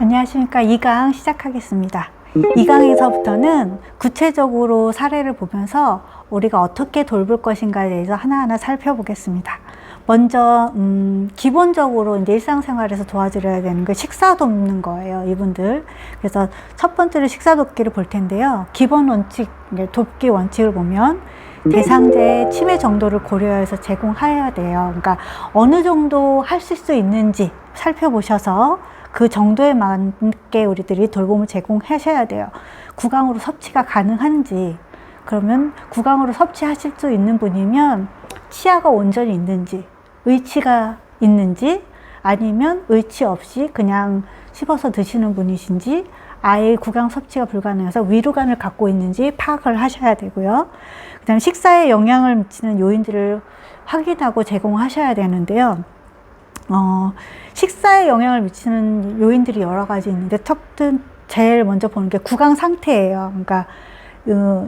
안녕하십니까. 2강 시작하겠습니다. 2강에서부터는 구체적으로 사례를 보면서 우리가 어떻게 돌볼 것인가에 대해서 하나하나 살펴보겠습니다. 먼저 기본적으로 이제 일상생활에서 도와드려야 되는 게 식사 돕는 거예요, 이분들. 그래서 첫 번째로 식사 돕기를 볼 텐데요. 기본 원칙, 돕기 원칙을 보면 대상자의 치매 정도를 고려해서 제공해야 돼요. 그러니까 어느 정도 하실 수 있는지 살펴보셔서 그 정도에 맞게 우리들이 돌봄을 제공하셔야 돼요. 구강으로 섭취가 가능한지, 그러면 구강으로 섭취하실 수 있는 분이면 치아가 온전히 있는지, 의치가 있는지, 아니면 의치 없이 그냥 씹어서 드시는 분이신지, 아예 구강 섭취가 불가능해서 위로감을 갖고 있는지 파악을 하셔야 되고요. 그 다음에 식사에 영향을 미치는 요인들을 확인하고 제공하셔야 되는데요. 식사에 영향을 미치는 요인들이 여러 가지 있는데, 제일 먼저 보는 게 구강 상태예요. 그러니까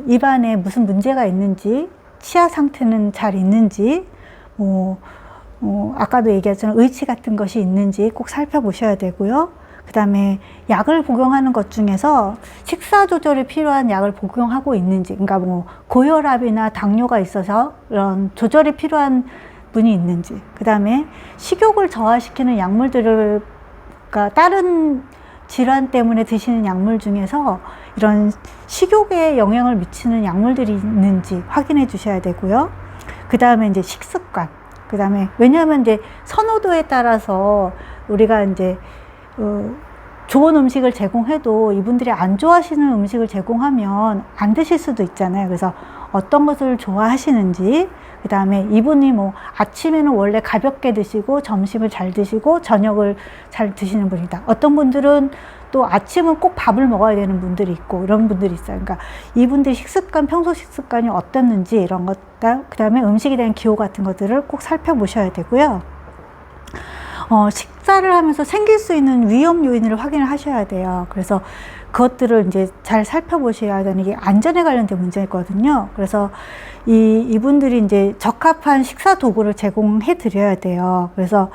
입안에 무슨 문제가 있는지, 치아 상태는 잘 있는지, 아까도 얘기했지만 의치 같은 것이 있는지 꼭 살펴보셔야 되고요. 그 다음에 약을 복용하는 것 중에서 식사 조절이 필요한 약을 복용하고 있는지, 그러니까 고혈압이나 당뇨가 있어서 이런 조절이 필요한 분이 있는지, 그 다음에 식욕을 저하시키는 약물들을, 그러니까 다른 질환 때문에 드시는 약물 중에서 이런 식욕에 영향을 미치는 약물들이 있는지 확인해 주셔야 되고요. 그 다음에 이제 식습관, 그 다음에 왜냐하면 이제 선호도에 따라서 우리가 이제 좋은 음식을 제공해도 이분들이 안 좋아하시는 음식을 제공하면 안 드실 수도 있잖아요. 그래서 어떤 것을 좋아하시는지, 그 다음에 이분이 아침에는 원래 가볍게 드시고 점심을 잘 드시고 저녁을 잘 드시는 분이다. 어떤 분들은 또 아침은 꼭 밥을 먹어야 되는 분들이 있고 이런 분들이 있어요. 그러니까 이분들 식습관, 평소 식습관이 어떻는지 이런 것, 그 다음에 음식에 대한 기호 같은 것들을 꼭 살펴보셔야 되고요. 식사를 하면서 생길 수 있는 위험 요인을 확인을 하셔야 돼요. 그래서 그것들을 이제 잘 살펴보셔야 되는 게 안전에 관련된 문제거든요. 그래서 이분들이 이제 적합한 식사 도구를 제공해 드려야 돼요. 그래서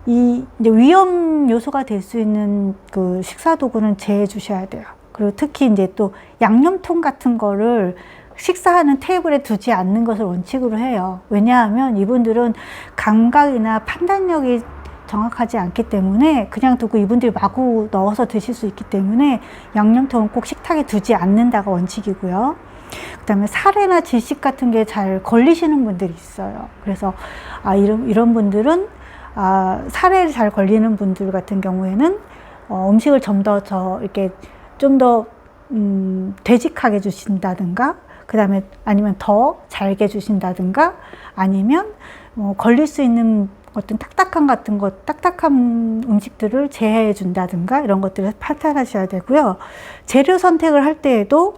이제 위험 요소가 될 수 있는 그 식사 도구는 제해 주셔야 돼요. 그리고 특히 이제 또 양념통 같은 거를 식사하는 테이블에 두지 않는 것을 원칙으로 해요. 왜냐하면 이분들은 감각이나 판단력이 정확하지 않기 때문에 그냥 두고 이분들이 마구 넣어서 드실 수 있기 때문에 양념통은 꼭 식탁에 두지 않는다가 원칙이고요. 그 다음에 살해나 질식 같은 게 잘 걸리시는 분들이 있어요. 그래서 이런 분들은 살에 잘 걸리는 분들 같은 경우에는 음식을 좀 더 되직하게 주신다든가, 그 다음에 아니면 더 잘게 주신다든가, 아니면 걸릴 수 있는 어떤 딱딱한 음식들을 제해해 준다든가 이런 것들을 판단하셔야 되고요. 재료 선택을 할 때에도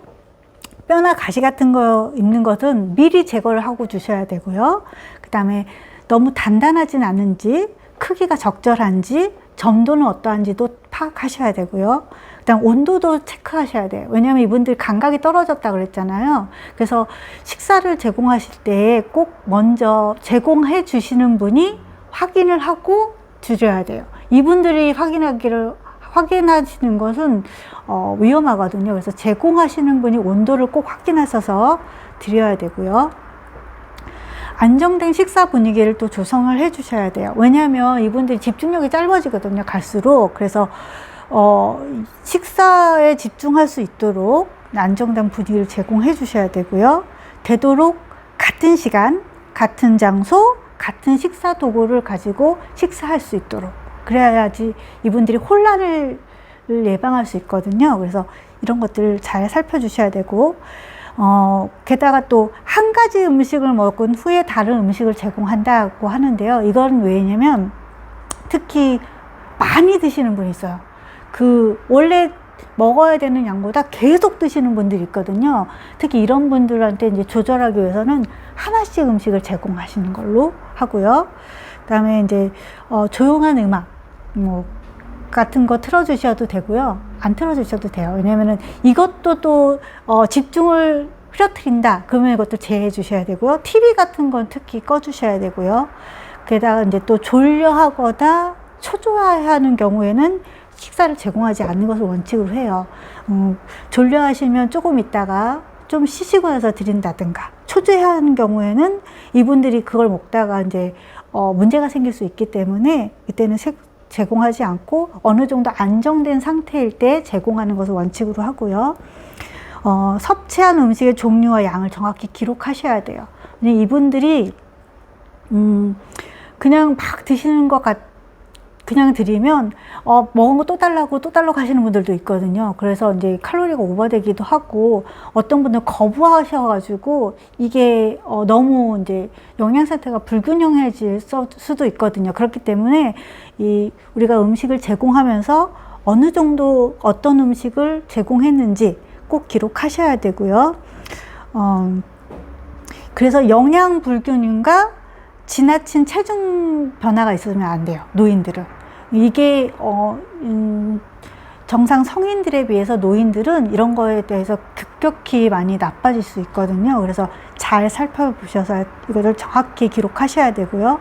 뼈나 가시 같은 거 있는 것은 미리 제거를 하고 주셔야 되고요. 그 다음에 너무 단단하진 않은지, 크기가 적절한지, 점도는 어떠한지도 파악하셔야 되고요. 그다음 온도도 체크하셔야 돼요. 왜냐하면 이분들 감각이 떨어졌다 그랬잖아요. 그래서 식사를 제공하실 때 꼭 먼저 제공해 주시는 분이 확인을 하고 드려야 돼요. 이분들이 확인하시는 것은 위험하거든요. 그래서 제공하시는 분이 온도를 꼭 확인하셔서 드려야 되고요. 안정된 식사 분위기를 또 조성을 해 주셔야 돼요. 왜냐하면 이분들이 집중력이 짧아지거든요, 갈수록. 그래서 식사에 집중할 수 있도록 안정된 분위기를 제공해 주셔야 되고요. 되도록 같은 시간, 같은 장소, 같은 식사 도구를 가지고 식사할 수 있도록, 그래야지 이분들이 혼란을 예방할 수 있거든요. 그래서 이런 것들을 잘 살펴주셔야 되고, 게다가 또 한 가지 음식을 먹은 후에 다른 음식을 제공한다고 하는데요. 이건 왜냐면 특히 많이 드시는 분이 있어요. 원래 먹어야 되는 양보다 계속 드시는 분들이 있거든요. 특히 이런 분들한테 이제 조절하기 위해서는 하나씩 음식을 제공하시는 걸로 하고요. 그 다음에 이제, 조용한 음악, 같은 거 틀어주셔도 되고요. 안 틀어주셔도 돼요. 왜냐면은 이것도 또, 집중을 흐려뜨린다. 그러면 이것도 제해 주셔야 되고요. TV 같은 건 특히 꺼주셔야 되고요. 게다가 이제 또 졸려하거나 초조해하는 경우에는 식사를 제공하지 않는 것을 원칙으로 해요. 졸려하시면 조금 있다가 좀 쉬시고 나서 드린다든가, 초조해하는 경우에는 이분들이 그걸 먹다가 이제 문제가 생길 수 있기 때문에 이때는 제공하지 않고 어느 정도 안정된 상태일 때 제공하는 것을 원칙으로 하고요. 섭취한 음식의 종류와 양을 정확히 기록하셔야 돼요. 이분들이 그냥 막 드시는 것 그냥 드리면 먹은 거 또 달라고 하시는 분들도 있거든요. 그래서 이제 칼로리가 오버되기도 하고, 어떤 분들은 거부하셔가지고 이게 너무 이제 영양 상태가 불균형해질 수도 있거든요. 그렇기 때문에 우리가 음식을 제공하면서 어느 정도 어떤 음식을 제공했는지 꼭 기록하셔야 되고요. 그래서 영양 불균형과 지나친 체중 변화가 있으면 안 돼요, 노인들은. 이게 정상 성인들에 비해서 노인들은 이런 거에 대해서 급격히 많이 나빠질 수 있거든요. 그래서 잘 살펴보셔서 이것을 정확히 기록하셔야 되고요.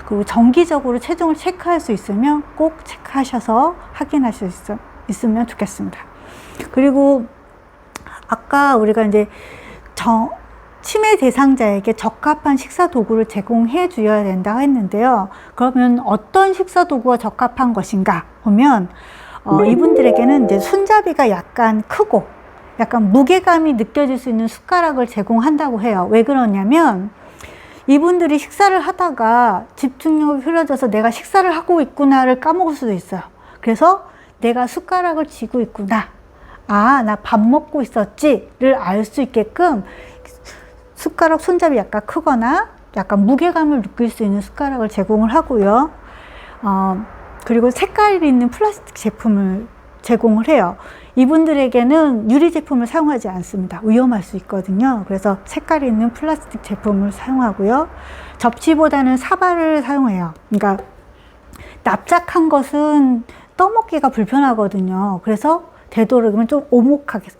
그리고 정기적으로 체중을 체크할 수 있으면 꼭 체크하셔서 확인하실 수 있으면 좋겠습니다. 그리고 아까 우리가 이제 치매 대상자에게 적합한 식사 도구를 제공해 주어야 된다고 했는데요. 그러면 어떤 식사 도구가 적합한 것인가 보면 이분들에게는 이제 손잡이가 약간 크고 약간 무게감이 느껴질 수 있는 숟가락을 제공한다고 해요. 왜 그러냐면 이분들이 식사를 하다가 집중력이 흐려져서 내가 식사를 하고 있구나를 까먹을 수도 있어요. 그래서 내가 숟가락을 쥐고 있구나, 나 밥 먹고 있었지를 알 수 있게끔 숟가락 손잡이 약간 크거나 약간 무게감을 느낄 수 있는 숟가락을 제공을 하고요. 그리고 색깔이 있는 플라스틱 제품을 제공을 해요. 이분들에게는 유리 제품을 사용하지 않습니다. 위험할 수 있거든요. 그래서 색깔이 있는 플라스틱 제품을 사용하고요. 접시보다는 사발을 사용해요. 그러니까 납작한 것은 떠먹기가 불편하거든요. 그래서 되도록이면 좀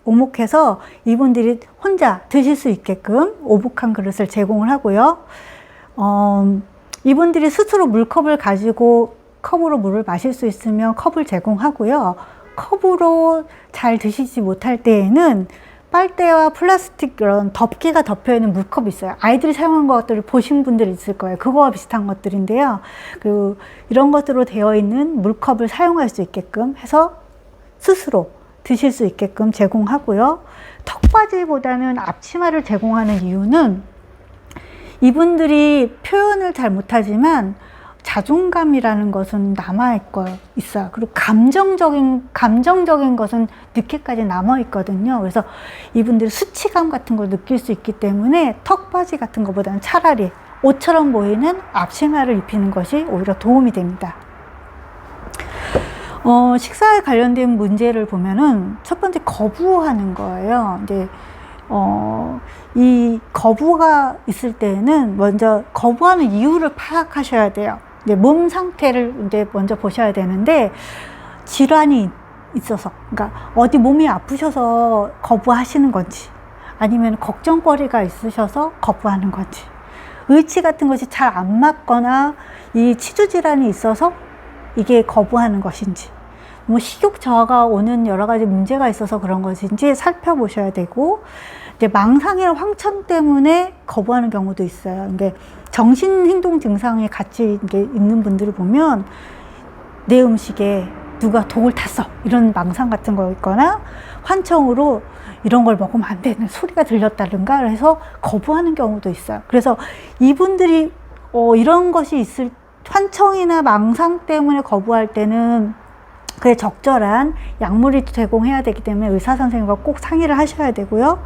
오목해서 이분들이 혼자 드실 수 있게끔 오목한 그릇을 제공을 하고요. 이분들이 스스로 물컵을 가지고 컵으로 물을 마실 수 있으면 컵을 제공하고요. 컵으로 잘 드시지 못할 때에는 빨대와 플라스틱 이런 덮개가 덮여있는 물컵이 있어요. 아이들이 사용한 것들을 보신 분들이 있을 거예요. 그거와 비슷한 것들인데요. 그리고 이런 것으로 되어 있는 물컵을 사용할 수 있게끔 해서 스스로 드실 수 있게끔 제공하고요. 턱받이보다는 앞치마를 제공하는 이유는 이분들이 표현을 잘 못하지만 자존감이라는 것은 있어요. 그리고 감정적인 것은 늦게까지 남아있거든요. 그래서 이분들이 수치감 같은 걸 느낄 수 있기 때문에 턱받이 같은 것보다는 차라리 옷처럼 보이는 앞치마를 입히는 것이 오히려 도움이 됩니다. 식사에 관련된 문제를 보면은 첫 번째 거부하는 거예요. 이제 이 거부가 있을 때는 먼저 거부하는 이유를 파악하셔야 돼요. 이제 몸 상태를 이제 먼저 보셔야 되는데, 질환이 있어서, 그러니까 어디 몸이 아프셔서 거부하시는 건지, 아니면 걱정거리가 있으셔서 거부하는 건지, 의치 같은 것이 잘 안 맞거나 이 치주 질환이 있어서 이게 거부하는 것인지, 뭐 식욕 저하가 오는 여러 가지 문제가 있어서 그런 것인지 살펴보셔야 되고, 이제 망상이나 황천 때문에 거부하는 경우도 있어요. 근데 정신행동 증상이 같이 이제 있는 분들을 보면 내 음식에 누가 독을 탔어, 이런 망상 같은 거 있거나 환청으로 이런 걸 먹으면 안 되는 소리가 들렸다든가 해서 거부하는 경우도 있어요. 그래서 이분들이 이런 것이 환청이나 망상 때문에 거부할 때는 그에 적절한 약물을 제공해야 되기 때문에 의사 선생님과 꼭 상의를 하셔야 되고요.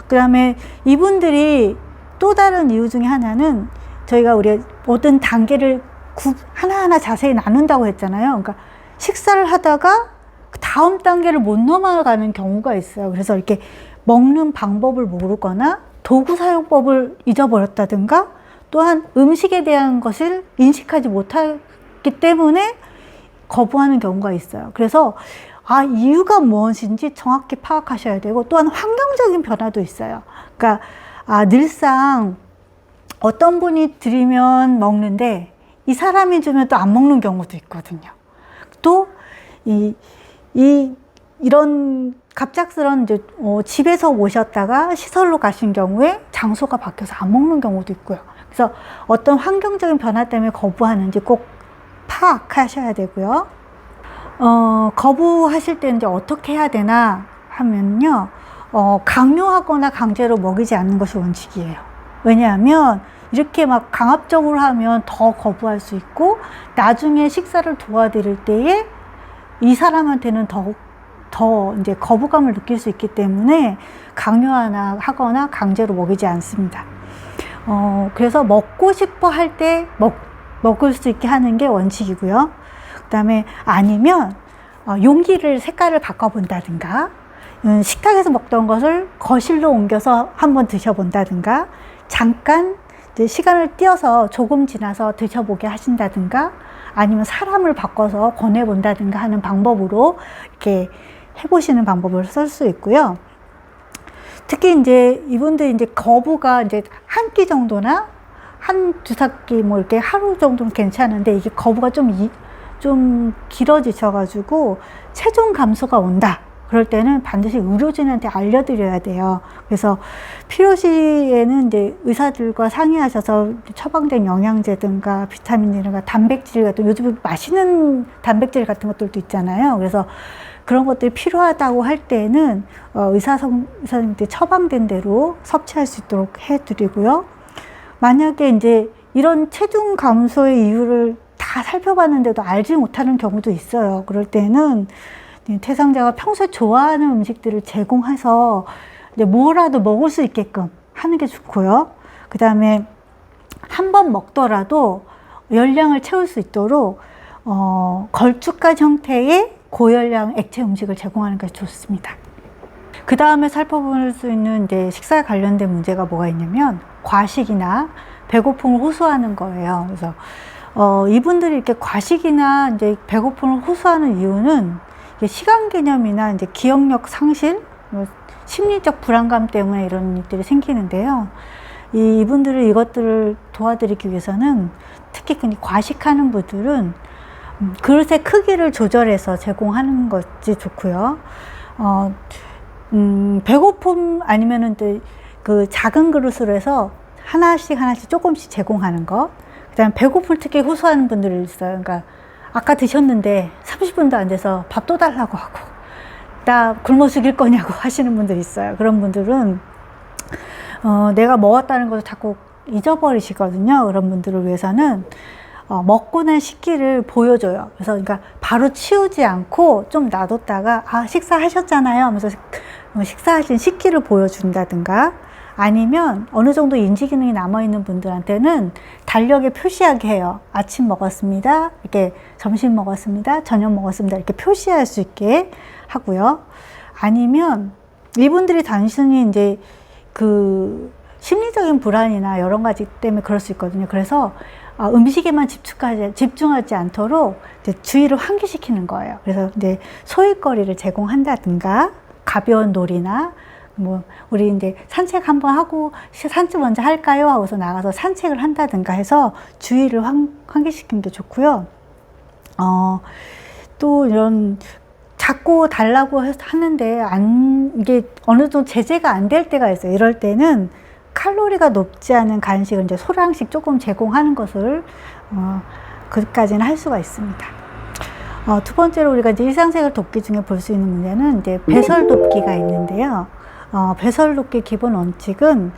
그 다음에 이분들이 또 다른 이유 중에 하나는 저희가 우리 모든 단계를 하나하나 자세히 나눈다고 했잖아요. 그러니까 식사를 하다가 다음 단계를 못 넘어가는 경우가 있어요. 그래서 이렇게 먹는 방법을 모르거나 도구 사용법을 잊어버렸다든가, 또한 음식에 대한 것을 인식하지 못하기 때문에 거부하는 경우가 있어요. 그래서 이유가 무엇인지 정확히 파악하셔야 되고, 또한 환경적인 변화도 있어요. 그러니까 늘상 어떤 분이 드리면 먹는데 이 사람이 주면 또 안 먹는 경우도 있거든요. 또 이런 갑작스런 이제 집에서 모셨다가 시설로 가신 경우에 장소가 바뀌어서 안 먹는 경우도 있고요. 그래서 어떤 환경적인 변화 때문에 거부하는지 꼭 파악하셔야 되고요. 거부하실 때 이제 어떻게 해야 되나 하면요. 강요하거나 강제로 먹이지 않는 것이 원칙이에요. 왜냐하면 이렇게 막 강압적으로 하면 더 거부할 수 있고, 나중에 식사를 도와드릴 때에 이 사람한테는 더 이제 거부감을 느낄 수 있기 때문에 강요하거나 강제로 먹이지 않습니다. 그래서 먹고 싶어 할 때 먹을 수 있게 하는 게 원칙이고요. 그 다음에 아니면 용기를 색깔을 바꿔본다든가, 식탁에서 먹던 것을 거실로 옮겨서 한번 드셔본다든가, 잠깐 이제 시간을 띄어서 조금 지나서 드셔보게 하신다든가, 아니면 사람을 바꿔서 권해본다든가 하는 방법으로 이렇게 해보시는 방법을 쓸 수 있고요. 특히 이제 이분들이 이제 거부가 이제 한 끼 정도나 두세 끼 뭐 이렇게 하루 정도는 괜찮은데, 이게 거부가 좀 길어지셔가지고 체중 감소가 온다. 그럴 때는 반드시 의료진한테 알려드려야 돼요. 그래서 필요시에는 이제 의사들과 상의하셔서 처방된 영양제든가 비타민이든가 단백질 같은, 요즘 맛있는 단백질 같은 것들도 있잖아요. 그래서 그런 것들이 필요하다고 할 때는 의사님한테 처방된 대로 섭취할 수 있도록 해드리고요. 만약에 이제 이런 체중 감소의 이유를 다 살펴봤는데도 알지 못하는 경우도 있어요. 그럴 때는 대상자가 평소에 좋아하는 음식들을 제공해서 이제 뭐라도 먹을 수 있게끔 하는 게 좋고요. 그 다음에 한 번 먹더라도 열량을 채울 수 있도록 걸쭉한 형태의 고열량 액체 음식을 제공하는 것이 좋습니다. 그 다음에 살펴볼 수 있는 이제 식사에 관련된 문제가 뭐가 있냐면, 과식이나 배고픔을 호소하는 거예요. 그래서 이분들이 이렇게 과식이나 이제 배고픔을 호소하는 이유는 시간 개념이나 이제 기억력 상실, 심리적 불안감 때문에 이런 일들이 생기는데요. 이분들을 이것들을 도와드리기 위해서는, 특히 과식하는 분들은 그릇의 크기를 조절해서 제공하는 것이 좋고요. 배고픔 아니면은 그 작은 그릇으로 해서 하나씩 조금씩 제공하는 것. 그다음 배고플 특히 호소하는 분들이 있어요. 그러니까 아까 드셨는데 30분도 안 돼서 밥 또 달라고 하고, 나 굶어 죽일 거냐고 하시는 분들이 있어요. 그런 분들은 내가 먹었다는 것을 자꾸 잊어버리시거든요. 그런 분들을 위해서는 먹고 난 식기를 보여줘요. 그래서 그러니까 바로 치우지 않고 좀 놔뒀다가 식사하셨잖아요 하면서 식사하신 식기를 보여준다든가, 아니면 어느 정도 인지 기능이 남아있는 분들한테는 달력에 표시하게 해요. 아침 먹었습니다, 이렇게 점심 먹었습니다, 저녁 먹었습니다, 이렇게 표시할 수 있게 하고요. 아니면 이분들이 단순히 이제 그 심리적인 불안이나 여러 가지 때문에 그럴 수 있거든요. 그래서 음식에만 집중하지 않도록 이제 주의를 환기시키는 거예요. 그래서 이제 소일거리를 제공한다든가, 가벼운 놀이나 우리 이제 산책 한번 하고 산책 먼저 할까요? 하고서 나가서 산책을 한다든가 해서 주의를 환기시키는 게 좋고요. 또 이런 자꾸 달라고 하는데 이게 어느 정도 제재가 안 될 때가 있어요. 이럴 때는 칼로리가 높지 않은 간식을 이제 소량씩 조금 제공하는 것을 그까지는 할 수가 있습니다. 두 번째로 우리가 이제 일상생활 돕기 중에 볼 수 있는 문제는 이제 배설 돕기가 있는데요. 배설 돕기 기본 원칙은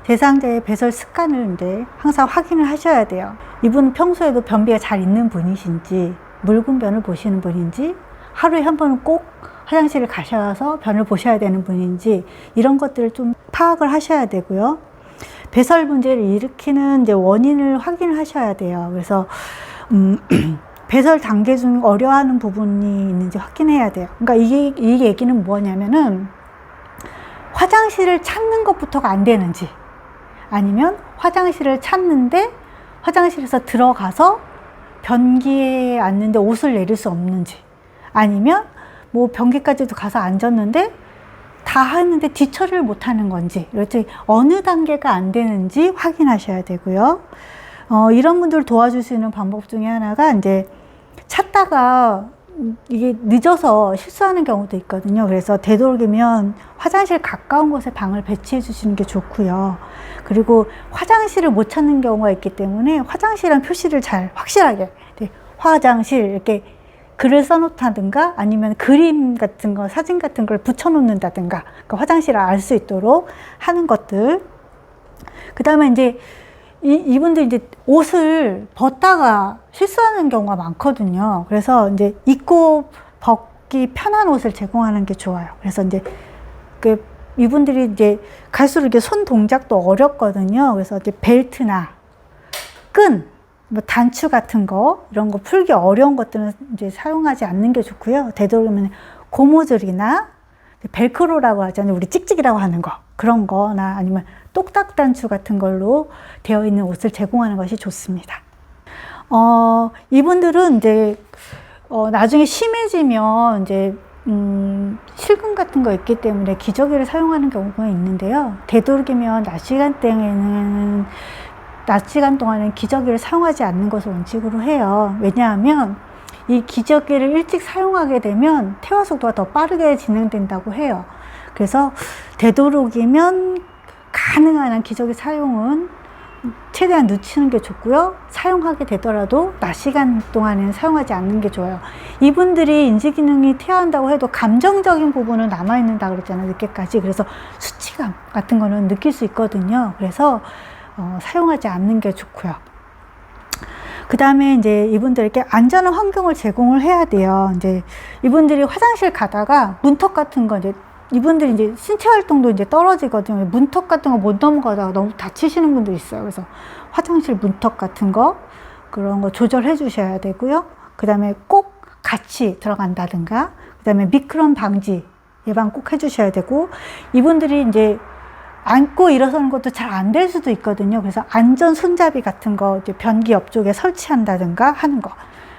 대상자의 배설 습관을 이제 항상 확인을 하셔야 돼요. 이분은 평소에도 변비가 잘 있는 분이신지, 묽은 변을 보시는 분인지, 하루에 한 번은 꼭 화장실을 가셔서 변을 보셔야 되는 분인지, 이런 것들을 좀 파악을 하셔야 되고요. 배설 문제를 일으키는 이제 원인을 확인을 하셔야 돼요. 그래서 배설 단계 중 어려워하는 부분이 있는지 확인해야 돼요. 그러니까 이 얘기는 뭐냐면은, 화장실을 찾는 것부터가 안 되는지, 아니면 화장실을 찾는데 화장실에서 들어가서 변기에 앉는데 옷을 내릴 수 없는지, 아니면 변기까지도 가서 앉았는데 다 했는데 뒤처리를 못 하는 건지, 이렇게 어느 단계가 안 되는지 확인하셔야 되고요. 이런 분들을 도와줄 수 있는 방법 중에 하나가, 이제 찾다가 이게 늦어서 실수하는 경우도 있거든요. 그래서 되도록이면 화장실 가까운 곳에 방을 배치해 주시는 게 좋고요. 그리고 화장실을 못 찾는 경우가 있기 때문에 화장실이란 표시를 잘 확실하게, 화장실 이렇게 글을 써놓다든가 아니면 그림 같은 거, 사진 같은 걸 붙여놓는다든가, 그러니까 화장실을 알 수 있도록 하는 것들. 그 다음에 이제 이분들 이제 옷을 벗다가 실수하는 경우가 많거든요. 그래서 이제 입고 벗기 편한 옷을 제공하는 게 좋아요. 그래서 이제 이분들이 이제 갈수록 이게 손 동작도 어렵거든요. 그래서 이제 벨트나 끈, 뭐 단추 같은 거, 이런 거 풀기 어려운 것들은 이제 사용하지 않는 게 좋고요. 되도록이면 고무줄이나 벨크로라고 하잖아요. 우리 찍찍이라고 하는 거, 그런 거나 아니면 똑딱 단추 같은 걸로 되어 있는 옷을 제공하는 것이 좋습니다. 이분들은 이제 나중에 심해지면 이제 실금 같은 거 있기 때문에 기저귀를 사용하는 경우가 있는데요. 되도록이면 낮 시간 동안은 기저귀를 사용하지 않는 것을 원칙으로 해요. 왜냐하면 이 기저귀를 일찍 사용하게 되면 퇴화 속도가 더 빠르게 진행된다고 해요. 그래서 되도록이면 가능한 한 기저귀 사용은 최대한 늦추는 게 좋고요. 사용하게 되더라도 낮 시간 동안에는 사용하지 않는 게 좋아요. 이분들이 인지기능이 퇴화한다고 해도 감정적인 부분은 남아있는다 그랬잖아요. 늦게까지. 그래서 수치감 같은 거는 느낄 수 있거든요. 그래서 사용하지 않는 게 좋고요. 그 다음에 이제 이분들에게 안전한 환경을 제공을 해야 돼요. 이제 이분들이 화장실 가다가 문턱 같은 거 이분들이 이제 신체 활동도 이제 떨어지거든요. 문턱 같은 거 못 넘어가다가 너무 다치시는 분도 있어요. 그래서 화장실 문턱 같은 거, 그런 거 조절해 주셔야 되고요. 그 다음에 꼭 같이 들어간다든가, 그 다음에 미끄럼 방지 예방 꼭 해 주셔야 되고, 이분들이 이제 앉고 일어서는 것도 잘 안 될 수도 있거든요. 그래서 안전 손잡이 같은 거 이제 변기 옆쪽에 설치한다든가 하는 거.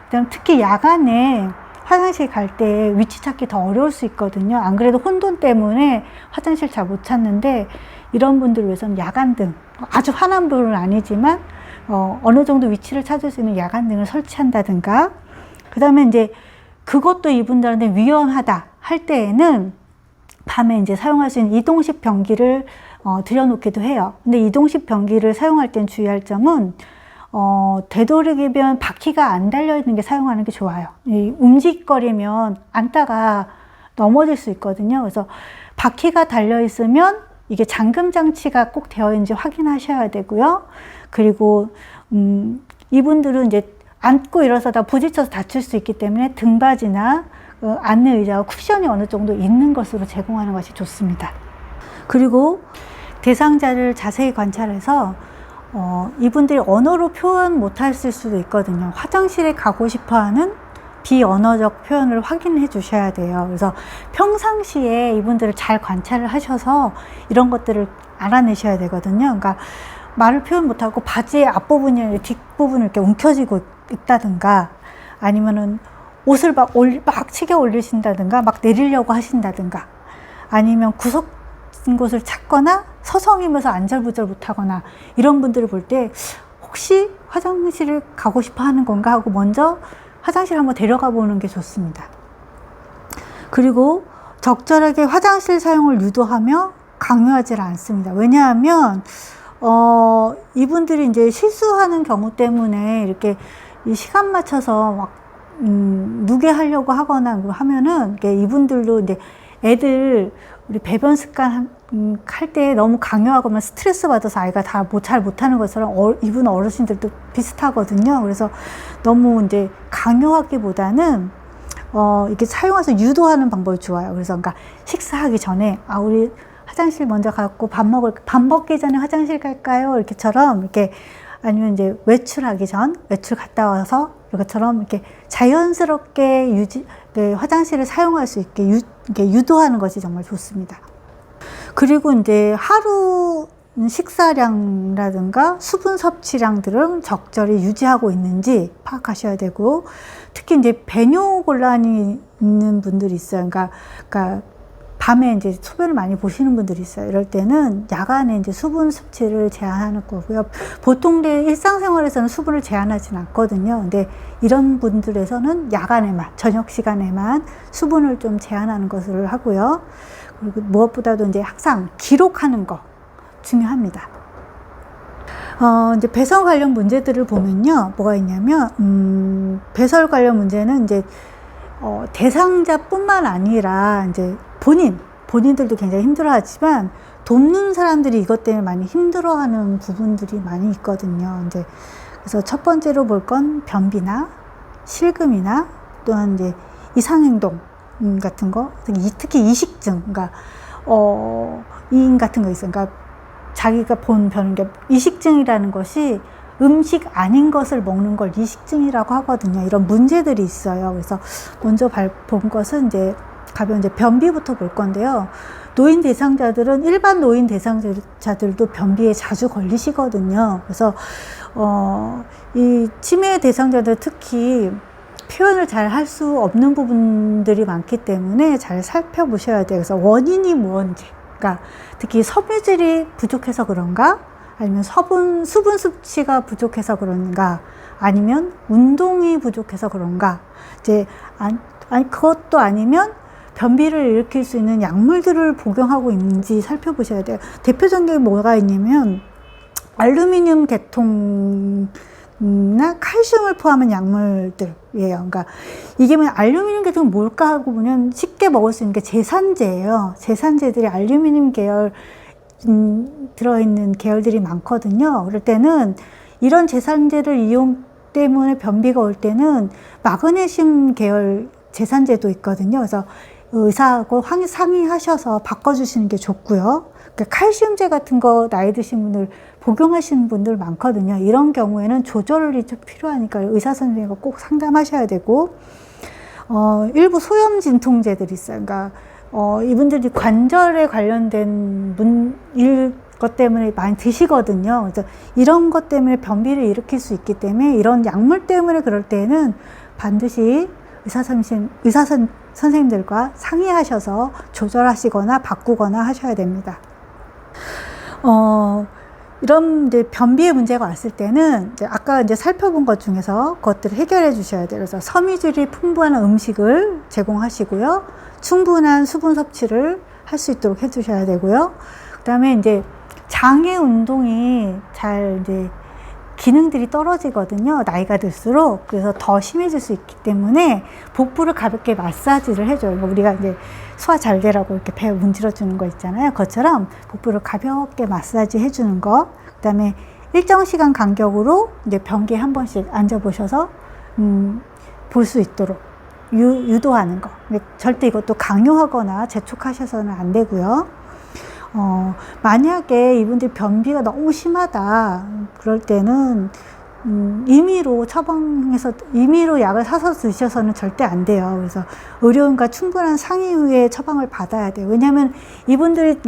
그다음 특히 야간에 화장실 갈 때 위치 찾기 더 어려울 수 있거든요. 안 그래도 혼돈 때문에 화장실 잘 못 찾는데, 이런 분들을 위해서는 야간등, 아주 환한 불은 아니지만 어느 정도 위치를 찾을 수 있는 야간등을 설치한다든가. 그 다음에 이제 그것도 이분들한테 위험하다 할 때에는 밤에 이제 사용할 수 있는 이동식 변기를 들여놓기도 해요. 근데 이동식 변기를 사용할 땐 주의할 점은 되도록이면 바퀴가 안 달려있는 게 사용하는 게 좋아요. 움직거리면 앉다가 넘어질 수 있거든요. 그래서 바퀴가 달려있으면 이게 잠금 장치가 꼭 되어 있는지 확인하셔야 되고요. 그리고 이분들은 이제 앉고 일어서다 부딪혀서 다칠 수 있기 때문에 등받이나 앉는 의자와 쿠션이 어느 정도 있는 것으로 제공하는 것이 좋습니다. 그리고 대상자를 자세히 관찰해서 이분들이 언어로 표현 못하실 수도 있거든요. 화장실에 가고 싶어하는 비언어적 표현을 확인해 주셔야 돼요. 그래서 평상시에 이분들을 잘 관찰을 하셔서 이런 것들을 알아내셔야 되거든요. 그러니까 말을 표현 못하고 바지의 앞부분이 아니라 뒷부분을 이렇게 움켜쥐고 있다든가, 아니면은 옷을 막 치게 올리신다든가, 막 내리려고 하신다든가, 아니면 구석 곳을 찾거나 서성이면서 안절부절 못하거나, 이런 분들을 볼 때 혹시 화장실을 가고 싶어 하는 건가 하고 먼저 화장실 한번 데려가 보는 게 좋습니다. 그리고 적절하게 화장실 사용을 유도하며 강요하지 않습니다. 왜냐하면 이분들이 이제 실수하는 경우 때문에 이렇게 이 시간 맞춰서 막 누게 하려고 하거나 뭐 하면은 이분들도 이제 애들 우리 배변 습관 할 때 너무 강요하거나 스트레스 받아서 아이가 다 잘 못하는 것처럼 이분 어르신들도 비슷하거든요. 그래서 너무 이제 강요하기보다는 이렇게 사용해서 유도하는 방법이 좋아요. 그래서 그러니까 식사하기 전에 우리 화장실 먼저 가고 밥 먹기 전에 화장실 갈까요? 이렇게처럼 이렇게, 아니면 이제 외출 갔다 와서 이것처럼 이렇게 자연스럽게 화장실을 사용할 수 있게 이렇게 유도하는 것이 정말 좋습니다. 그리고 이제 하루 식사량이라든가 수분 섭취량들을 적절히 유지하고 있는지 파악하셔야 되고, 특히 이제 배뇨 곤란이 있는 분들이 있어요. 그러니까 밤에 이제 소변을 많이 보시는 분들이 있어요. 이럴 때는 야간에 이제 수분 섭취를 제한하는 거고요. 보통 일상생활에서는 수분을 제한하지는 않거든요. 근데 이런 분들에서는 야간에만, 저녁 시간에만 수분을 좀 제한하는 것을 하고요. 그리고 무엇보다도 이제 항상 기록하는 거 중요합니다. 이제 배설 관련 문제들을 보면요. 뭐가 있냐면, 배설 관련 문제는 이제, 대상자뿐만 아니라 이제 본인들도 굉장히 힘들어 하지만 돕는 사람들이 이것 때문에 많이 힘들어 하는 부분들이 많이 있거든요. 이제, 그래서 첫 번째로 볼 건 변비나 실금이나 또한 이제 이상행동 같은 거, 특히 이식증, 그러니까, 이인 같은 거 있어요. 그러니까 자기가 본 변비, 이식증이라는 것이 음식 아닌 것을 먹는 걸 이식증이라고 하거든요. 이런 문제들이 있어요. 그래서 먼저 본 것은 이제 가벼운 이제 변비부터 볼 건데요. 노인 대상자들은 일반 노인 대상자들도 변비에 자주 걸리시거든요. 그래서 이 치매 대상자들 특히 표현을 잘 할 수 없는 부분들이 많기 때문에 잘 살펴보셔야 돼요. 그래서 원인이 뭔지, 그러니까 특히 섬유질이 부족해서 그런가, 아니면 수분 섭취가 부족해서 그런가, 아니면 운동이 부족해서 그런가, 이제 아니 그것도 아니면 변비를 일으킬 수 있는 약물들을 복용하고 있는지 살펴보셔야 돼요. 대표적인 게 뭐가 있냐면 알루미늄 계통이나 칼슘을 포함한 약물들이에요. 그러니까 이게 뭐 알루미늄 계통은 뭘까 하고 보면 쉽게 먹을 수 있는 게 제산제예요. 제산제들이 알루미늄 계열 들어있는 계열들이 많거든요. 그럴 때는 이런 제산제를 이용 때문에 변비가 올 때는 마그네슘 계열 제산제도 있거든요. 그래서 의사하고 상의하셔서 바꿔주시는 게 좋고요. 그러니까 칼슘제 같은 거 나이 드신 분들 복용하시는 분들 많거든요. 이런 경우에는 조절이 좀 필요하니까 의사 선생님과 꼭 상담하셔야 되고, 일부 소염 진통제들이 있어요. 그러니까 이분들이 관절에 관련된 것 때문에 많이 드시거든요. 그래서 이런 것 때문에 변비를 일으킬 수 있기 때문에 이런 약물 때문에 그럴 때는 반드시 의사 선생님들과 상의하셔서 조절하시거나 바꾸거나 하셔야 됩니다. 이런 이제 변비의 문제가 왔을 때는 이제 아까 이제 살펴본 것 중에서 그것들을 해결해 주셔야 돼요. 그래서 섬유질이 풍부한 음식을 제공하시고요. 충분한 수분 섭취를 할 수 있도록 해 주셔야 되고요. 그다음에 이제 장애 운동이 잘 이제 기능들이 떨어지거든요. 나이가 들수록. 그래서 더 심해질 수 있기 때문에 복부를 가볍게 마사지를 해줘요. 우리가 이제 소화 잘 되라고 이렇게 배 문질러 주는 거 있잖아요. 그것처럼 복부를 가볍게 마사지 해주는 거. 그 다음에 일정 시간 간격으로 이제 변기에 한 번씩 앉아보셔서 볼 수 있도록 유도하는 거. 절대 이것도 강요하거나 재촉하셔서는 안 되고요. 만약에 이분들이 변비가 너무 심하다 그럴 때는 임의로 약을 사서 드셔서는 절대 안 돼요. 그래서 의료인과 충분한 상의 후에 처방을 받아야 돼요. 왜냐하면 이분들이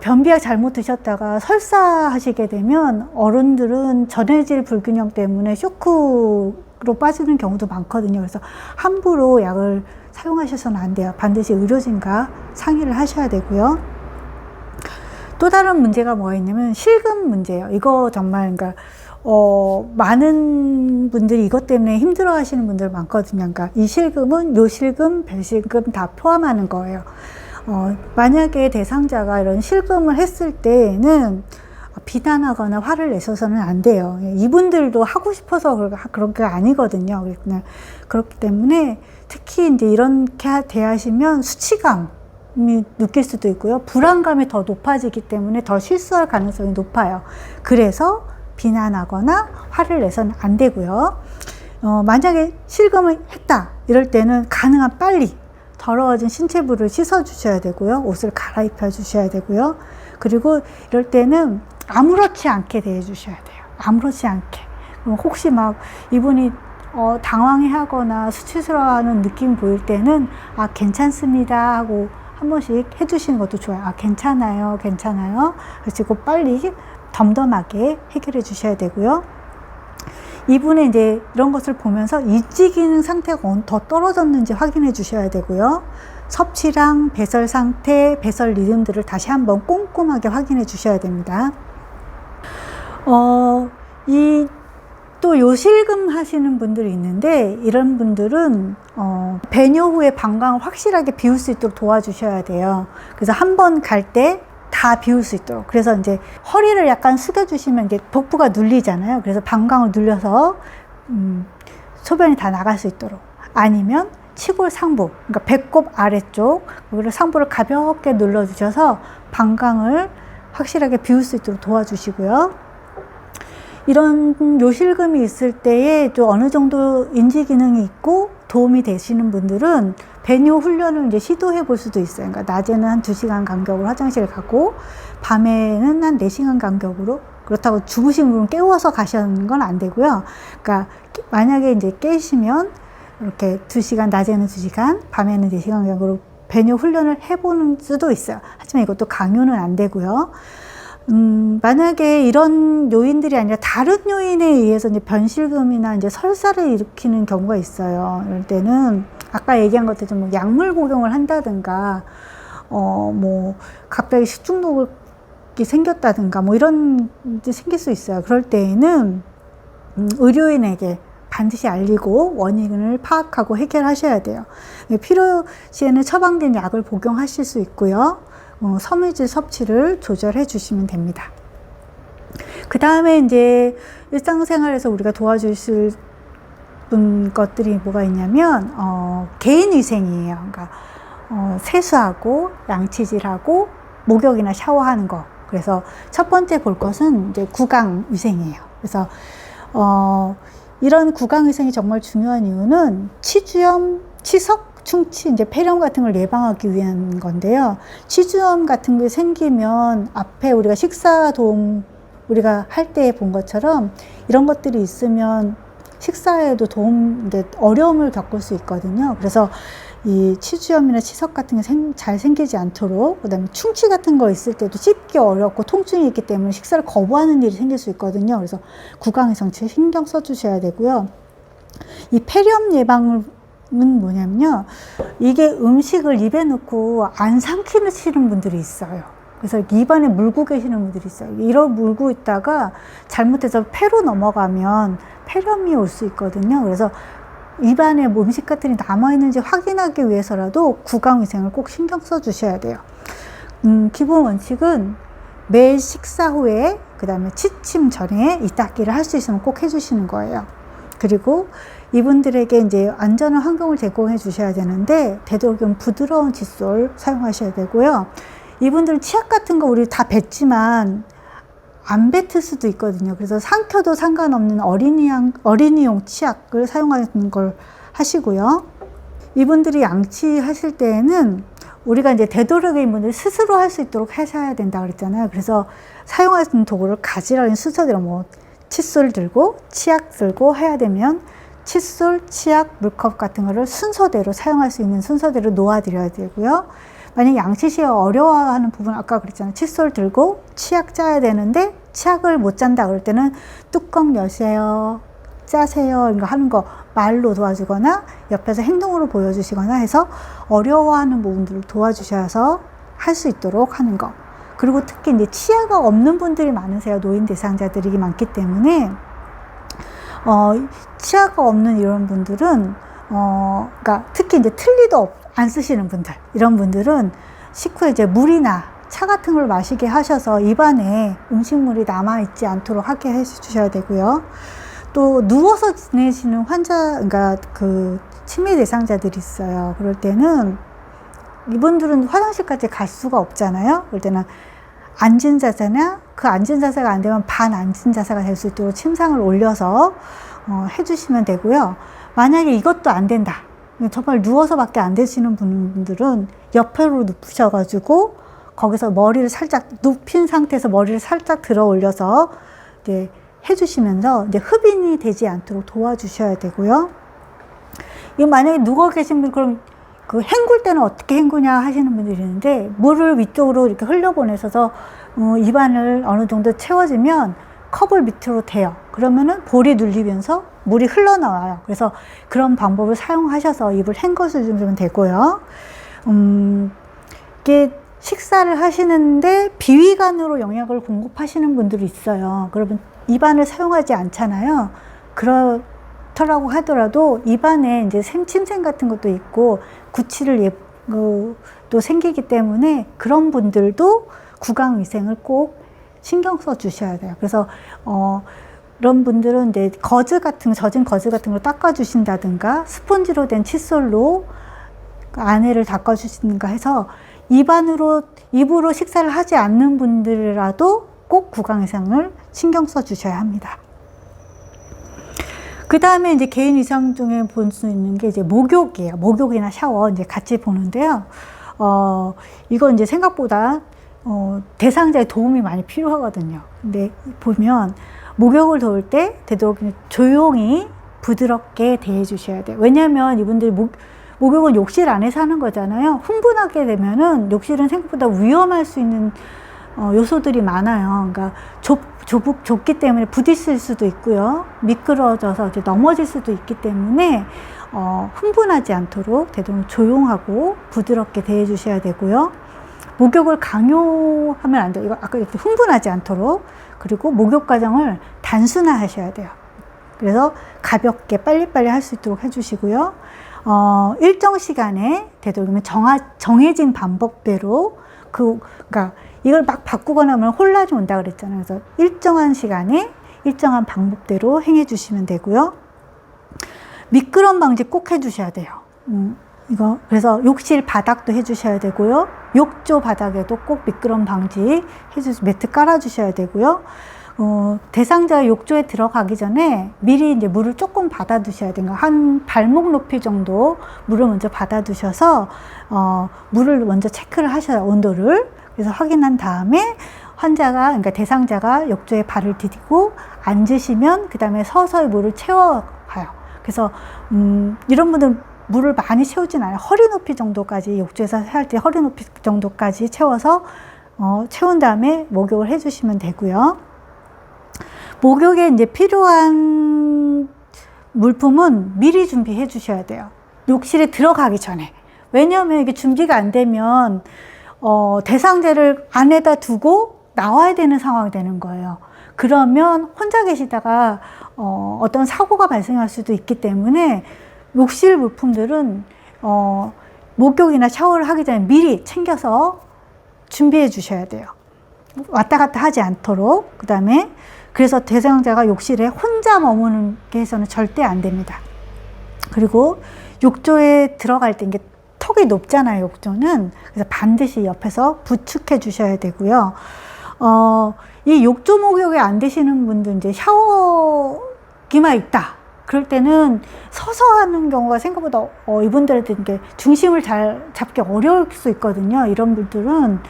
변비약 잘못 드셨다가 설사하시게 되면 어른들은 전해질 불균형 때문에 쇼크로 빠지는 경우도 많거든요. 그래서 함부로 약을 사용하셔서는 안 돼요. 반드시 의료진과 상의를 하셔야 되고요. 또 다른 문제가 뭐가 있냐면 실금 문제예요. 이거 정말 그러니까 많은 분들이 이것 때문에 힘들어 하시는 분들 많거든요. 그러니까 이 실금은 요실금, 별실금 다 포함하는 거예요. 만약에 대상자가 이런 실금을 했을 때는 비난하거나 화를 내셔서는 안 돼요. 이분들도 하고 싶어서 그런 게 아니거든요. 그냥 그렇기 때문에 특히 이제 이렇게 대하시면 수치감 느낄 수도 있고요. 불안감이 더 높아지기 때문에 더 실수할 가능성이 높아요. 그래서 비난하거나 화를 내서는 안 되고요. 만약에 실금을 했다 이럴 때는 가능한 빨리 더러워진 신체부를 씻어 주셔야 되고요. 옷을 갈아입혀 주셔야 되고요. 그리고 이럴 때는 아무렇지 않게 대해 주셔야 돼요. 아무렇지 않게. 혹시 막 이분이 당황해 하거나 수치스러워하는 느낌이 보일 때는 괜찮습니다 하고 한 번씩 해주시는 것도 좋아요. 괜찮아요. 그리고 빨리 덤덤하게 해결해 주셔야 되고요. 이분의 이제 이런 것을 보면서 인지 기능 상태가 더 떨어졌는지 확인해 주셔야 되고요. 섭취량, 배설 상태, 배설 리듬들을 다시 한번 꼼꼼하게 확인해 주셔야 됩니다. 또 요실금 하시는 분들이 있는데, 이런 분들은 배뇨 후에 방광을 확실하게 비울 수 있도록 도와주셔야 돼요. 그래서 한 번 갈 때 다 비울 수 있도록. 그래서 이제 허리를 약간 숙여주시면 이제 복부가 눌리잖아요. 그래서 방광을 눌려서 소변이 다 나갈 수 있도록. 아니면 치골 상부, 그러니까 배꼽 아래쪽, 그리고 상부를 가볍게 눌러주셔서 방광을 확실하게 비울 수 있도록 도와주시고요. 이런 요실금이 있을 때에 또 어느 정도 인지 기능이 있고 도움이 되시는 분들은 배뇨 훈련을 이제 시도해 볼 수도 있어요. 그러니까 낮에는 한 2시간 간격으로 화장실 가고 밤에는 한 4시간 간격으로. 그렇다고 주무신 분은 깨워서 가시는 건 안 되고요. 그러니까 만약에 이제 깨시면 이렇게 2시간, 낮에는 2시간, 밤에는 4시간 간격으로 배뇨 훈련을 해보는 수도 있어요. 하지만 이것도 강요는 안 되고요. 만약에 이런 요인들이 아니라 다른 요인에 의해서 이제 변실금이나 이제 설사를 일으키는 경우가 있어요. 이럴 때는 아까 얘기한 것처럼 뭐 약물 복용을 한다든가, 뭐 갑자기 식중독이 생겼다든가, 뭐 이런 게 생길 수 있어요. 그럴 때에는 의료인에게 반드시 알리고 원인을 파악하고 해결하셔야 돼요. 필요시에는 처방된 약을 복용하실 수 있고요. 섬유질 섭취를 조절해 주시면 됩니다. 그 다음에 이제 일상생활에서 우리가 도와주실 것들이 뭐가 있냐면, 개인위생이에요. 그러니까, 세수하고, 양치질하고, 목욕이나 샤워하는 거. 그래서 첫 번째 볼 것은 이제 구강위생이에요. 그래서, 이런 구강위생이 정말 중요한 이유는 치주염, 치석, 충치, 이제 폐렴 같은 걸 예방하기 위한 건데요. 치주염 같은 게 생기면 앞에 우리가 식사 도움, 우리가 할 때 본 것처럼 이런 것들이 있으면 식사에도 어려움을 겪을 수 있거든요. 그래서 이 치주염이나 치석 같은 게 잘 생기지 않도록, 그 다음에 충치 같은 거 있을 때도 씹기 어렵고 통증이 있기 때문에 식사를 거부하는 일이 생길 수 있거든요. 그래서 구강위생 신경 써주셔야 되고요. 이 폐렴 예방을 뭐냐면요, 이게 음식을 입에 넣고 안 삼키시는 분들이 있어요. 그래서 입안에 물고 계시는 분들이 있어요. 이런 물고 있다가 잘못해서 폐로 넘어가면 폐렴이 올 수 있거든요. 그래서 입안에 음식 같은 게 남아있는지 확인하기 위해서라도 구강위생을 꼭 신경 써 주셔야 돼요. 기본 원칙은 매일 식사 후에, 그 다음에 취침 전에 이 닦기를 할 수 있으면 꼭 해주시는 거예요. 그리고 이분들에게 이제 안전한 환경을 제공해 주셔야 되는데, 되도록이면 부드러운 칫솔 사용하셔야 되고요. 이분들은 치약 같은 거 우리 다 뱉지만 안 뱉을 수도 있거든요. 그래서 삼켜도 상관없는 어린이용 치약을 사용하는 걸 하시고요. 이분들이 양치하실 때에는 우리가 이제 되도록이면 이분들이 스스로 할 수 있도록 하셔야 된다고 그랬잖아요. 그래서 사용하시는 도구를 가지런히 순서대로 뭐 칫솔 들고 치약 들고 해야 되면 칫솔, 치약, 물컵 같은 거를 순서대로 사용할 수 있는 순서대로 놓아드려야 되고요. 만약 양치 시에 어려워하는 부분, 아까 그랬잖아요. 칫솔 들고 치약 짜야 되는데 치약을 못 짠다 그럴 때는 뚜껑 여세요, 짜세요, 이거 하는 거 말로 도와주거나 옆에서 행동으로 보여주시거나 해서 어려워하는 부분들을 도와주셔서 할 수 있도록 하는 거. 그리고 특히 이제 치아가 없는 분들이 많으세요. 노인 대상자들이 많기 때문에 치아가 없는 이런 분들은 그러니까 특히 이제 틀니도 안 쓰시는 분들, 이런 분들은 식후에 이제 물이나 차 같은 걸 마시게 하셔서 입안에 음식물이 남아있지 않도록 하게 해주셔야 되고요. 또 누워서 지내시는 환자, 그러니까 그 치매 대상자들이 있어요. 그럴 때는 이분들은 화장실까지 갈 수가 없잖아요. 그럴 때는 앉은 자세나 그 앉은 자세가 안 되면 반 앉은 자세가 될 수 있도록 침상을 올려서 해주시면 되고요. 만약에 이것도 안 된다, 정말 누워서밖에 안 되시는 분들은 옆으로 눕으셔가지고 거기서 머리를 살짝 눕힌 상태에서 머리를 살짝 들어 올려서 이제 해주시면서 이제 흡인이 되지 않도록 도와주셔야 되고요. 이거 만약에 누워 계신 분, 그럼 그 헹굴 때는 어떻게 헹구냐 하시는 분들이 있는데, 물을 위쪽으로 이렇게 흘려보내셔서 입안을 어느 정도 채워지면 컵을 밑으로 대요. 그러면은 볼이 눌리면서 물이 흘러나와요. 그래서 그런 방법을 사용하셔서 입을 헹궈주시면 되고요. 이게 식사를 하시는데 비위간으로 영양을 공급하시는 분들이 있어요. 그러면 입안을 사용하지 않잖아요. 그렇더라고 하더라도 입안에 이제 침샘 같은 것도 있고 구취를 또 생기기 때문에 그런 분들도 구강위생을 꼭 신경 써 주셔야 돼요. 그래서 이런 분들은 이제 젖은 거즈 같은 걸 닦아 주신다든가 스펀지로 된 칫솔로 안에를 닦아 주시는가 해서 입으로 식사를 하지 않는 분들이라도 꼭 구강위생을 신경 써 주셔야 합니다. 그 다음에 이제 개인 위생 중에 볼 수 있는 게 이제 목욕이에요. 목욕이나 샤워 이제 같이 보는데요. 이건 이제 생각보다 대상자의 도움이 많이 필요하거든요. 근데 보면 목욕을 도울 때 되도록 조용히 부드럽게 대해 주셔야 돼요. 왜냐하면 이분들이 목욕은 욕실 안에서 하는 거잖아요. 흥분하게 되면은 욕실은 생각보다 위험할 수 있는 요소들이 많아요. 그러니까 좁기 때문에 부딪힐 수도 있고요. 미끄러져서 이제 넘어질 수도 있기 때문에 흥분하지 않도록 되도록 조용하고 부드럽게 대해 주셔야 되고요. 목욕을 강요하면 안 돼요. 이거 아까 이렇게 흥분하지 않도록. 그리고 목욕 과정을 단순화하셔야 돼요. 그래서 가볍게 빨리빨리 할 수 있도록 해주시고요. 일정 시간에 되도록이면 정해진 방법대로 그러니까 이걸 막 바꾸거나 하면 혼란이 온다 그랬잖아요. 그래서 일정한 시간에 일정한 방법대로 행해 주시면 되고요. 미끄럼 방지 꼭 해주셔야 돼요. 그래서 욕실 바닥도 해주셔야 되고요. 욕조 바닥에도 꼭 미끄럼 방지 매트 깔아주셔야 되고요. 대상자 욕조에 들어가기 전에 미리 이제 물을 조금 받아두셔야 돼요. 한 발목 높이 정도 물을 먼저 받아두셔서 물을 먼저 체크를 하셔요. 온도를. 그래서 확인한 다음에 그러니까 대상자가 욕조에 발을 디디고 앉으시면 그 다음에 서서히 물을 채워가요. 그래서 이런 분들 물을 많이 채우진 않아요. 허리 높이 정도까지 욕조에서 할 때 허리 높이 정도까지 채워서 채운 다음에 목욕을 해주시면 되고요. 목욕에 이제 필요한 물품은 미리 준비해 주셔야 돼요. 욕실에 들어가기 전에. 왜냐하면 이게 준비가 안 되면 대상자를 안에다 두고 나와야 되는 상황이 되는 거예요. 그러면 혼자 계시다가 어떤 사고가 발생할 수도 있기 때문에 욕실 물품들은 목욕이나 샤워를 하기 전에 미리 챙겨서 준비해 주셔야 돼요. 왔다 갔다 하지 않도록. 그 다음에 그래서 대상자가 욕실에 혼자 머무는 게 해서는 절대 안 됩니다. 그리고 욕조에 들어갈 때 이게 턱이 높잖아요, 욕조는. 그래서 반드시 옆에서 부축해 주셔야 되고요. 이 욕조 목욕이 안 되시는 분들 이제 샤워기만 있다. 그럴 때는 서서 하는 경우가 생각보다 이분들한테 이게 중심을 잘 잡기 어려울 수 있거든요. 이런 분들은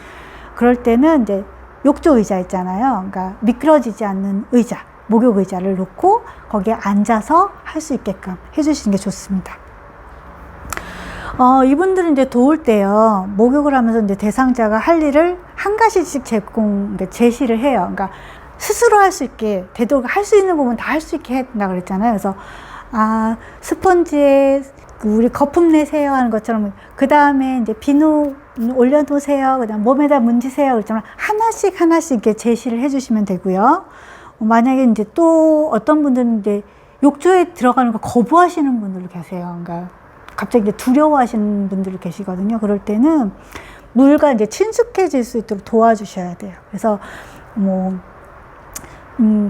그럴 때는 이제 욕조 의자 있잖아요. 그러니까 미끄러지지 않는 의자, 목욕 의자를 놓고 거기에 앉아서 할 수 있게끔 해주시는 게 좋습니다. 이분들은 이제 도울 때요, 목욕을 하면서 이제 대상자가 할 일을 한 가지씩 제시를 해요. 그러니까 스스로 할 수 있게, 되도록 할 수 있는 부분 다 할 수 있게 해야 그랬잖아요. 그래서, 스펀지에 우리 거품 내세요 하는 것처럼, 그 다음에 이제 비누 올려놓으세요. 그 다음 몸에다 문지세요. 그랬잖아요. 하나씩 이렇게 제시를 해주시면 되고요. 만약에 이제 또 어떤 분들은 이제 욕조에 들어가는 거 거부하시는 분들 계세요. 그러니까 갑자기 이제 두려워하시는 분들이 계시거든요. 그럴 때는 물과 이제 친숙해질 수 있도록 도와주셔야 돼요. 그래서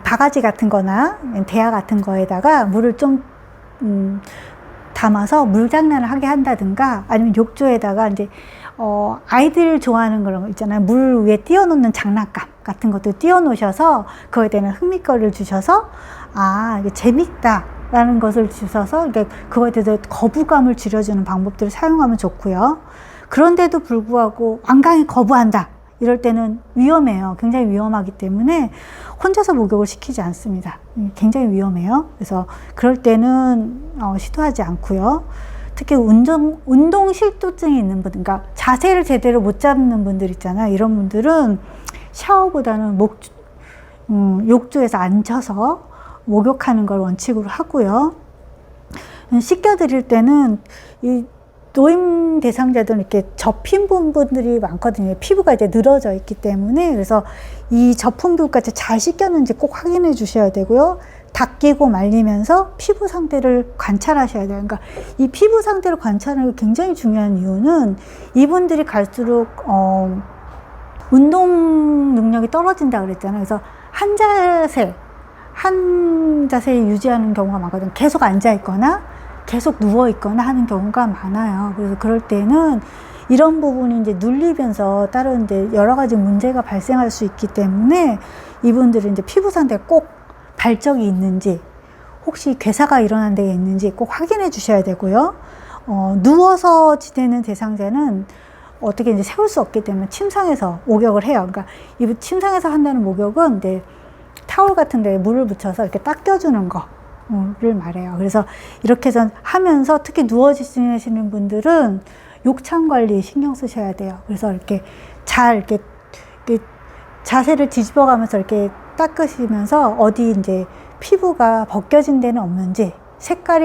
바가지 같은 거나 대야 같은 거에다가 물을 좀 담아서 물장난을 하게 한다든가, 아니면 욕조에다가 이제 아이들 좋아하는 그런 거 있잖아요. 물 위에 띄워놓는 장난감 같은 것도 띄워놓으셔서 그거에 대한 흥미거리를 주셔서 이게 재밌다라는 것을 주셔서 그거에 대해서 거부감을 줄여주는 방법들을 사용하면 좋고요. 그런데도 불구하고 완강히 거부한다. 이럴 때는 위험해요. 굉장히 위험하기 때문에 혼자서 목욕을 시키지 않습니다. 굉장히 위험해요. 그래서 그럴 때는 시도하지 않고요. 특히 운동 실두증이 있는 분, 그러니까 자세를 제대로 못 잡는 분들 있잖아요. 이런 분들은 샤워보다는 욕조에서 앉아서 목욕하는 걸 원칙으로 하고요. 씻겨드릴 때는 노인 대상자들은 이렇게 접힌 부분들이 많거든요. 피부가 이제 늘어져 있기 때문에. 그래서 이 접힌 부분까지 잘 씻겼는지 꼭 확인해 주셔야 되고요. 닦이고 말리면서 피부 상태를 관찰하셔야 돼요. 그러니까 이 피부 상태를 관찰하는 게 굉장히 중요한 이유는 이분들이 갈수록 운동 능력이 떨어진다 그랬잖아요. 그래서 한 자세 유지하는 경우가 많거든요. 계속 앉아 있거나 계속 누워 있거나 하는 경우가 많아요. 그래서 그럴 때는 이런 부분이 이제 눌리면서 다른 이제 여러 가지 문제가 발생할 수 있기 때문에 이분들은 이제 피부 상태가 꼭 발적이 있는지, 혹시 괴사가 일어난 데가 있는지 꼭 확인해 주셔야 되고요. 누워서 지내는 대상자는 어떻게 이제 세울 수 없기 때문에 침상에서 목욕을 해요. 그러니까 이 침상에서 한다는 목욕은 이제 타올 같은 데 물을 묻혀서 이렇게 닦여주는 거를 말해요. 그래서 이렇게 해서 하면서 특히 누워 지내시는 분들은 욕창 관리 신경 쓰셔야 돼요. 그래서 이렇게 잘 이렇게 자세를 뒤집어 가면서 이렇게 닦으시면서 어디 이제 피부가 벗겨진 데는 없는지, 색깔이